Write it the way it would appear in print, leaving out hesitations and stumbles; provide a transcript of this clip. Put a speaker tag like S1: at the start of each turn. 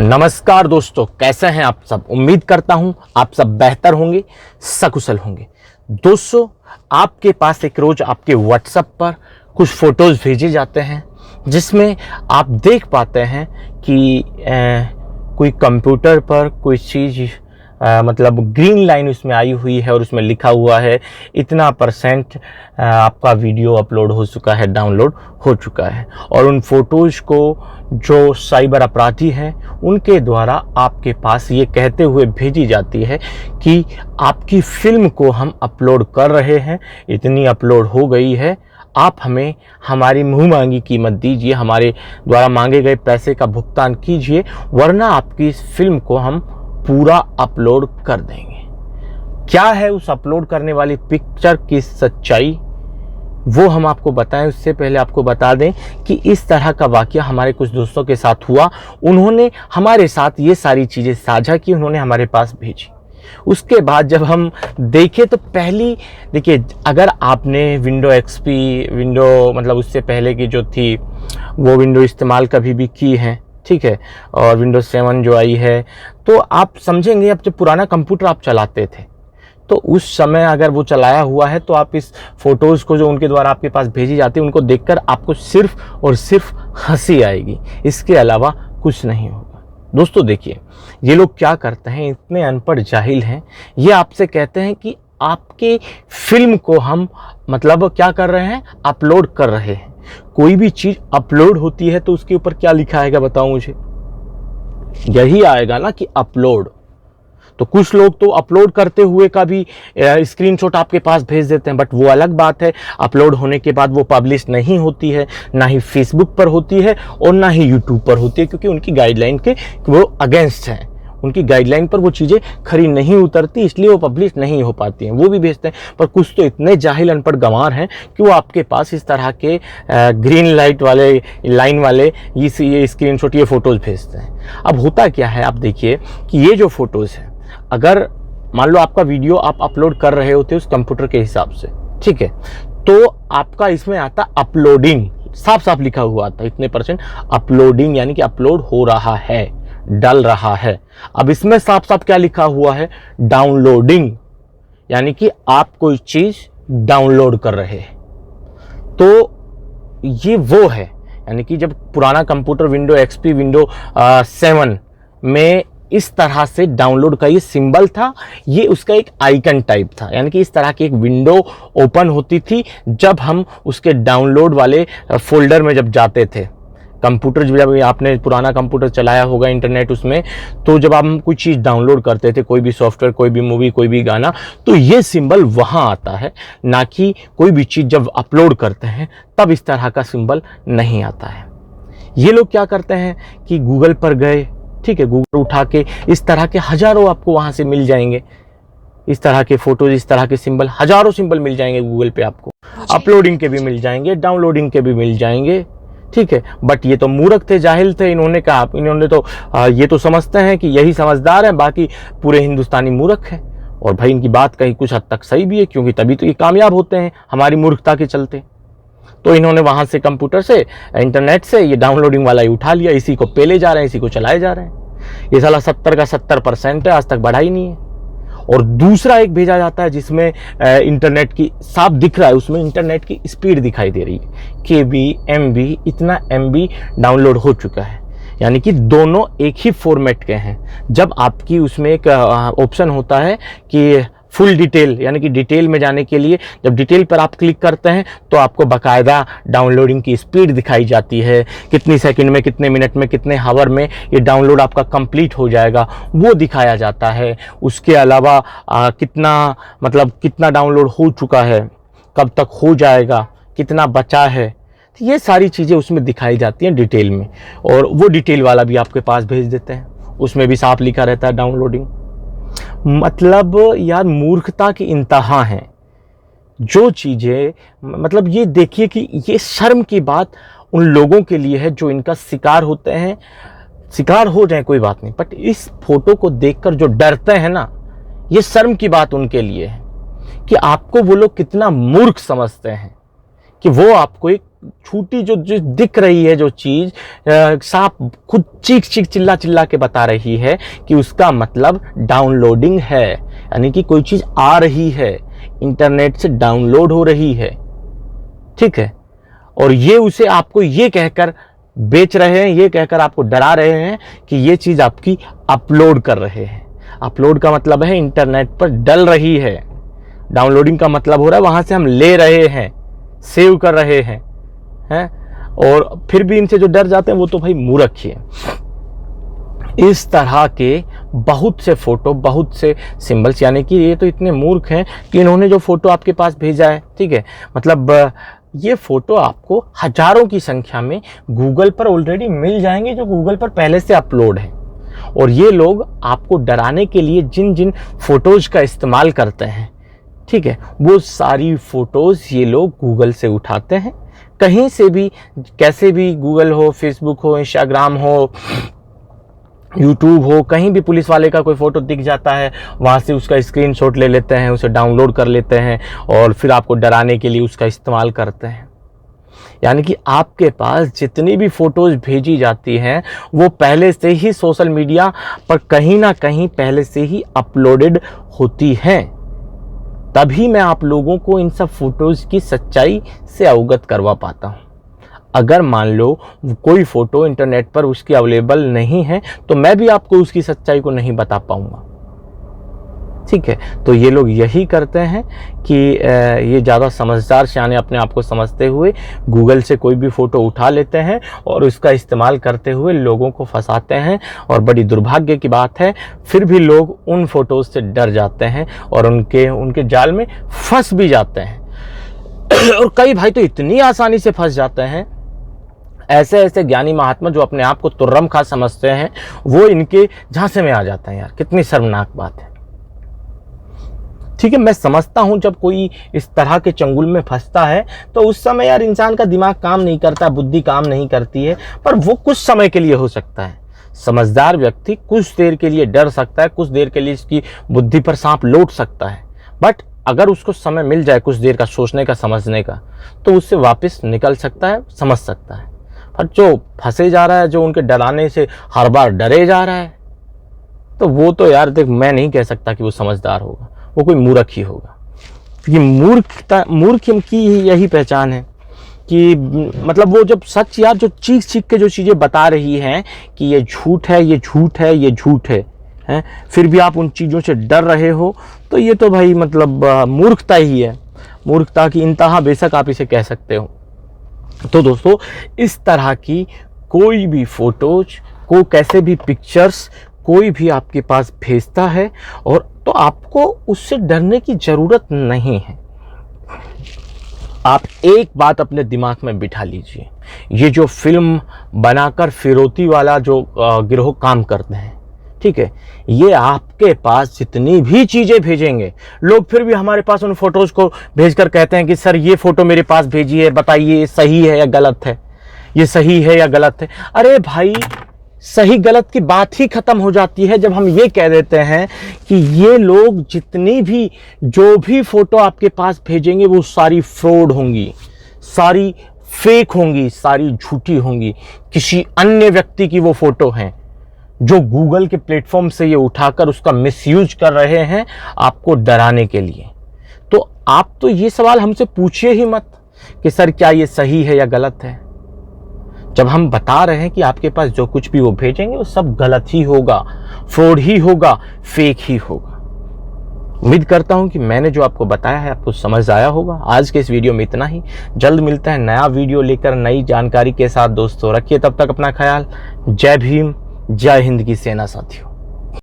S1: नमस्कार दोस्तों, कैसे हैं आप सब। उम्मीद करता हूं आप सब बेहतर होंगे, सकुशल होंगे। दोस्तों, आपके पास एक रोज आपके व्हाट्सएप पर कुछ फोटोज़ भेजे जाते हैं जिसमें आप देख पाते हैं कि कोई कंप्यूटर पर कोई चीज़ मतलब ग्रीन लाइन उसमें आई हुई है और उसमें लिखा हुआ है इतना % आपका वीडियो अपलोड हो चुका है, डाउनलोड हो चुका है। और उन फोटोज़ को जो साइबर अपराधी हैं उनके द्वारा आपके पास ये कहते हुए भेजी जाती है कि आपकी फ़िल्म को हम अपलोड कर रहे हैं, इतनी अपलोड हो गई है, आप हमें हमारी मुँह मांगी कीमत दीजिए, हमारे द्वारा मांगे गए पैसे का भुगतान कीजिए, वरना आपकी इस फिल्म को हम पूरा अपलोड कर देंगे। क्या है उस अपलोड करने वाली पिक्चर की सच्चाई, वो हम आपको बताएं। उससे पहले आपको बता दें कि इस तरह का वाकया हमारे कुछ दोस्तों के साथ हुआ। उन्होंने हमारे साथ ये सारी चीज़ें साझा की, उन्होंने हमारे पास भेजी। उसके बाद जब हम देखें तो पहली देखिए, अगर आपने विंडो एक्सपी विंडो मतलब उससे पहले की जो थी वो विंडो इस्तेमाल कभी भी की है, ठीक है, और विंडोज 7 जो आई है, तो आप समझेंगे अब जब पुराना कंप्यूटर आप चलाते थे तो उस समय अगर वो चलाया हुआ है तो आप इस फोटोज़ को जो उनके द्वारा आपके पास भेजी जाती है उनको देखकर आपको सिर्फ और सिर्फ हंसी आएगी, इसके अलावा कुछ नहीं होगा। दोस्तों देखिए, ये लोग क्या करते हैं, इतने अनपढ़ जाहिल हैं, ये आपसे कहते हैं कि आपके फिल्म को हम मतलब क्या कर रहे हैं, अपलोड कर रहे हैं। कोई भी चीज़ अपलोड होती है तो उसके ऊपर क्या लिखा आएगा बताओ मुझे, यही आएगा ना कि अपलोड। तो कुछ लोग तो अपलोड करते हुए का भी स्क्रीनशॉट आपके पास भेज देते हैं, बट वो अलग बात है। अपलोड होने के बाद वो पब्लिश नहीं होती है, ना ही फेसबुक पर होती है और ना ही यूट्यूब पर होती है, क्योंकि उनकी गाइडलाइन के वो अगेंस्ट हैं। उनकी गाइडलाइन पर वो चीज़ें खरी नहीं उतरती, इसलिए वो पब्लिश नहीं हो पाती हैं। वो भी भेजते हैं, पर कुछ तो इतने जाहिल अनपढ़ गंवार हैं कि वो आपके पास इस तरह के ग्रीन लाइट वाले लाइन वाले ये स्क्रीनशॉट, ये फ़ोटोज़ भेजते हैं। अब होता क्या है, आप देखिए कि ये जो फ़ोटोज़ हैं, अगर मान लो आपका वीडियो आप अपलोड कर रहे होते उस कंप्यूटर के हिसाब से, ठीक है, तो आपका इसमें आता अपलोडिंग, साफ साफ लिखा हुआ आता इतने % अपलोडिंग, यानी कि अपलोड हो रहा है, डल रहा है। अब इसमें साफ साफ क्या लिखा हुआ है, डाउनलोडिंग, यानी कि आप कोई चीज डाउनलोड कर रहे हैं। तो ये वो है, यानी कि जब पुराना कंप्यूटर विंडो एक्सपी विंडो 7 में इस तरह से डाउनलोड का ये सिंबल था, ये उसका एक आइकन टाइप था, यानी कि इस तरह की एक विंडो ओपन होती थी जब हम उसके डाउनलोड वाले फोल्डर में जब जाते थे। कंप्यूटर जब आपने पुराना कंप्यूटर चलाया होगा इंटरनेट उसमें, तो जब हम कोई चीज़ डाउनलोड करते थे, कोई भी सॉफ्टवेयर, कोई भी मूवी, कोई भी गाना, तो ये सिंबल वहाँ आता है, ना कि कोई भी चीज़ जब अपलोड करते हैं तब इस तरह का सिंबल नहीं आता है। ये लोग क्या करते हैं कि गूगल पर गए, ठीक है, गूगल उठा के इस तरह के हज़ारों आपको वहाँ से मिल जाएंगे, इस तरह के फोटोज, इस तरह के सिंबल, हज़ारों सिंबल मिल जाएंगे गूगल पे आपको। अपलोडिंग के भी मिल जाएंगे, डाउनलोडिंग के भी मिल जाएंगे, ठीक है। बट ये तो मूर्ख थे, जाहिल थे, इन्होंने कहा, इन्होंने तो ये तो समझते हैं कि यही समझदार हैं, बाकी पूरे हिंदुस्तानी मूर्ख हैं। और भाई इनकी बात कहीं कुछ हद तक सही भी है, क्योंकि तभी तो ये कामयाब होते हैं हमारी मूर्खता के चलते। तो इन्होंने वहाँ से कंप्यूटर से, इंटरनेट से ये डाउनलोडिंग वाला ही उठा लिया, इसी को पेले जा रहे हैं, इसी को चलाए जा रहे हैं। ये साला 70 का 70% है, आज तक बढ़ा ही नहीं है। और दूसरा एक भेजा जाता है जिसमें इंटरनेट की साफ दिख रहा है, उसमें इंटरनेट की स्पीड दिखाई दे रही है, KB, MB, इतना MB डाउनलोड हो चुका है, यानी कि दोनों एक ही फॉर्मेट के हैं। जब आपकी उसमें एक ऑप्शन होता है कि फुल डिटेल, यानी कि डिटेल में जाने के लिए जब डिटेल पर आप क्लिक करते हैं तो आपको बाकायदा डाउनलोडिंग की स्पीड दिखाई जाती है, कितनी सेकंड में, कितने मिनट में, कितने हावर में ये डाउनलोड आपका कंप्लीट हो जाएगा, वो दिखाया जाता है। उसके अलावा कितना डाउनलोड हो चुका है, कब तक हो जाएगा, कितना बचा है, तो ये सारी चीज़ें उसमें दिखाई जाती हैं डिटेल में। और वो डिटेल वाला भी आपके पास भेज देते हैं, उसमें भी साफ लिखा रहता है डाउनलोडिंग। मतलब यार मूर्खता की इंतहा है जो चीज़ें, मतलब ये देखिए कि ये शर्म की बात उन लोगों के लिए है जो इनका शिकार होते हैं। शिकार हो जाए कोई बात नहीं, बट इस फोटो को देखकर जो डरते हैं ना, ये शर्म की बात उनके लिए है कि आपको वो लोग कितना मूर्ख समझते हैं कि वो आपको एक छोटी जो दिख रही है जो चीज़ साफ खुद चीख चिल्ला चिल्ला के बता रही है कि उसका मतलब डाउनलोडिंग है, यानी कि कोई चीज़ आ रही है, इंटरनेट से डाउनलोड हो रही है, ठीक है। और ये उसे आपको ये कहकर बेच रहे हैं, ये कहकर आपको डरा रहे हैं कि ये चीज़ आपकी अपलोड कर रहे हैं। अपलोड का मतलब है इंटरनेट पर डल रही है, डाउनलोडिंग का मतलब हो रहा है वहाँ से हम ले रहे हैं, सेव कर रहे हैं, और फिर भी इनसे जो डर जाते हैं वो तो भाई मूर्ख ही है। इस तरह के बहुत से फोटो, बहुत से सिंबल्स, यानी कि ये तो इतने मूर्ख हैं कि इन्होंने जो फोटो आपके पास भेजा है, ठीक है, मतलब ये फोटो आपको हजारों की संख्या में गूगल पर ऑलरेडी मिल जाएंगे, जो गूगल पर पहले से अपलोड है। और ये लोग आपको डराने के लिए जिन जिन फोटोज का इस्तेमाल करते हैं, ठीक है, वो सारी फोटोज ये लोग गूगल से उठाते हैं, कहीं से भी, कैसे भी, गूगल हो, फेसबुक हो, इंस्टाग्राम हो, यूट्यूब हो, कहीं भी पुलिस वाले का कोई फोटो दिख जाता है, वहाँ से उसका स्क्रीनशॉट ले लेते हैं, उसे डाउनलोड कर लेते हैं और फिर आपको डराने के लिए उसका इस्तेमाल करते हैं। यानी कि आपके पास जितनी भी फोटोज भेजी जाती हैं वो पहले से ही सोशल मीडिया पर कहीं ना कहीं पहले से ही अपलोडेड होती हैं। तभी मैं आप लोगों को इन सब फोटोज़ की सच्चाई से अवगत करवा पाता हूँ। अगर मान लो कोई फ़ोटो इंटरनेट पर उसकी अवेलेबल नहीं है तो मैं भी आपको उसकी सच्चाई को नहीं बता पाऊँगा, ठीक है। तो ये लोग यही करते हैं कि ये ज़्यादा समझदार सियाने अपने आप को समझते हुए गूगल से कोई भी फ़ोटो उठा लेते हैं और उसका इस्तेमाल करते हुए लोगों को फंसाते हैं। और बड़ी दुर्भाग्य की बात है, फिर भी लोग उन फ़ोटोज़ से डर जाते हैं और उनके जाल में फंस भी जाते हैं। और कई भाई तो इतनी आसानी से फंस जाते हैं, ऐसे ऐसे ज्ञानी महात्मा जो अपने आप को तुर्रम खा समझते हैं, वो इनके झांसे में आ जाते हैं। यार कितनी शर्मनाक बात है, ठीक है। मैं समझता हूं जब कोई इस तरह के चंगुल में फंसता है तो उस समय यार इंसान का दिमाग काम नहीं करता, बुद्धि काम नहीं करती है, पर वो कुछ समय के लिए हो सकता है। समझदार व्यक्ति कुछ देर के लिए डर सकता है, कुछ देर के लिए इसकी बुद्धि पर सांप लौट सकता है, बट अगर उसको समय मिल जाए कुछ देर का सोचने का, समझने का, तो उससे वापस निकल सकता है, समझ सकता है। पर जो फंसे जा रहा है, जो उनके डराने से हर बार डरे जा रहा है, तो वो तो यार देख, मैं नहीं कह सकता कि वो समझदार होगा, वो कोई मूर्ख ही होगा। क्योंकि मूर्ख की यही पहचान है कि मतलब वो जब सच यार जो चीख के जो चीज़ें बता रही हैं कि ये झूठ है, ये झूठ है, ये झूठ है, फिर भी आप उन चीज़ों से डर रहे हो, तो ये तो भाई मतलब मूर्खता ही है, मूर्खता की इंतहा बेशक आप इसे कह सकते हो। तो दोस्तों, इस तरह की कोई भी फोटोज को, कैसे भी पिक्चर्स कोई भी आपके पास भेजता है और तो आपको उससे डरने की ज़रूरत नहीं है। आप एक बात अपने दिमाग में बिठा लीजिए, ये जो फिल्म बनाकर फिरौती वाला जो गिरोह काम करते हैं, ठीक है, ये आपके पास जितनी भी चीज़ें भेजेंगे, लोग फिर भी हमारे पास उन फोटोज़ को भेजकर कहते हैं कि सर ये फ़ोटो मेरे पास भेजी है, बताइए सही है या गलत है, ये सही है या गलत है। अरे भाई, सही गलत की बात ही खत्म हो जाती है जब हम ये कह देते हैं कि ये लोग जितनी भी जो भी फोटो आपके पास भेजेंगे वो सारी फ्रॉड होंगी, सारी फेक होंगी, सारी झूठी होंगी, किसी अन्य व्यक्ति की वो फोटो हैं जो गूगल के प्लेटफॉर्म से ये उठाकर उसका मिसयूज कर रहे हैं आपको डराने के लिए। तो आप तो ये सवाल हमसे पूछिए ही मत कि सर क्या ये सही है या गलत है, जब हम बता रहे हैं कि आपके पास जो कुछ भी वो भेजेंगे वो सब गलत ही होगा, फ्रॉड ही होगा, फेक ही होगा। उम्मीद करता हूं कि मैंने जो आपको बताया है आपको समझ आया होगा। आज के इस वीडियो में इतना ही, जल्द मिलता है नया वीडियो लेकर नई जानकारी के साथ। दोस्तों रखिए तब तक अपना ख्याल। जय भीम, जय हिंद की सेना साथियों।